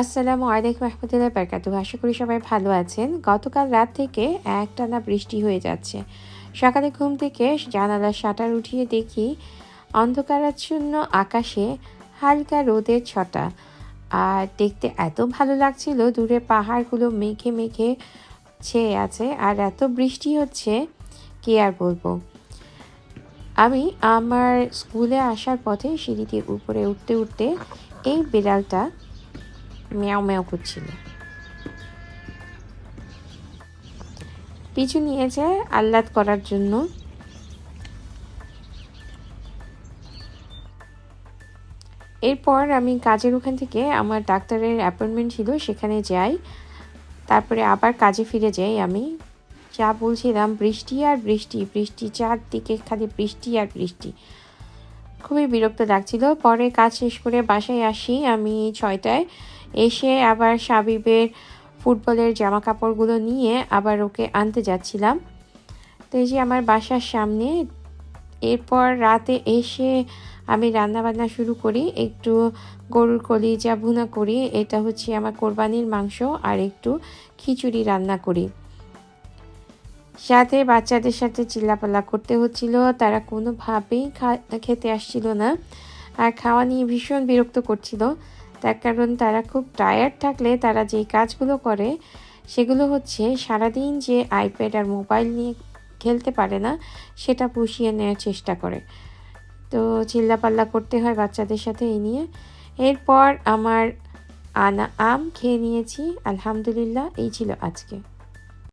আসসালামু আলাইকুম রহমতুল্লাহি বারাকাতুহু। আশা করি সবাই ভালো আছেন। গতকাল রাত থেকে একটানা বৃষ্টি হয়ে যাচ্ছে। সকালে ঘুম থেকে জানালার শাটার উঠিয়ে দেখি অন্ধকারাচ্ছন্ন আকাশে হালকা রোদের ছটা। আর দেখতে এত ভালো লাগছিল, দূরে পাহাড়গুলো মেঘে মেঘে ছেয়ে আছে আর এত বৃষ্টি হচ্ছে, কি আর বলবো। আমি আমার স্কুলে আসার পথে সিঁড়ি দিয়ে উপরে উঠতে উঠতে এই বিড়ালটা ম্যাও ম্যাও করছিল। পিছু নিয়েছে আহ্লাদ করার জন্য। এরপর আমি কাজের ওখান থেকে আমার ডাক্তারের অ্যাপয়েন্টমেন্ট ছিল, সেখানে যাই। তারপরে আবার কাজে ফিরে যাই। আমি যা বলছিলাম, বৃষ্টি আর বৃষ্টি, বৃষ্টি চারদিকে খালি বৃষ্টি আর বৃষ্টি, খুবই বিরক্ত লাগছিল। পরে কাজ শেষ করে বাসায় আসি আমি 6টায়। এসে আবার সাবিবের ফুটবলের জামা কাপড়গুলো নিয়ে আবার ওকে আনতে যাচ্ছিলাম। তো এই যে আমার বাসার সামনে। এরপর রাতে এসে আমি রান্নাবান্না শুরু করি। একটু গরুর কলিজা ভুনা করি, এটা হচ্ছে আমার কোরবানির মাংস, আর একটু খিচুড়ি রান্না করি। সাথে বাচ্চাদের সাথে চিল্লাপাল্লা করতে হচ্ছিল, তারা কোনোভাবেই খেতে আসছিল না আর খাওয়া নিয়ে ভীষণ বিরক্ত করছিল। তার কারণ তারা খুব টায়ার্ড থাকলে তারা যেই কাজগুলো করে সেগুলো হচ্ছে সারাদিন যে আইপ্যাড আর মোবাইল নিয়ে খেলতে পারে না, সেটা পুষিয়ে নেওয়ার চেষ্টা করে। তো চিল্লাপাল্লা করতে হয় বাচ্চাদের সাথে এই নিয়ে। এরপর আমার আনা আম খেয়ে নিয়েছি, আলহামদুলিল্লাহ। এই ছিল আজকে।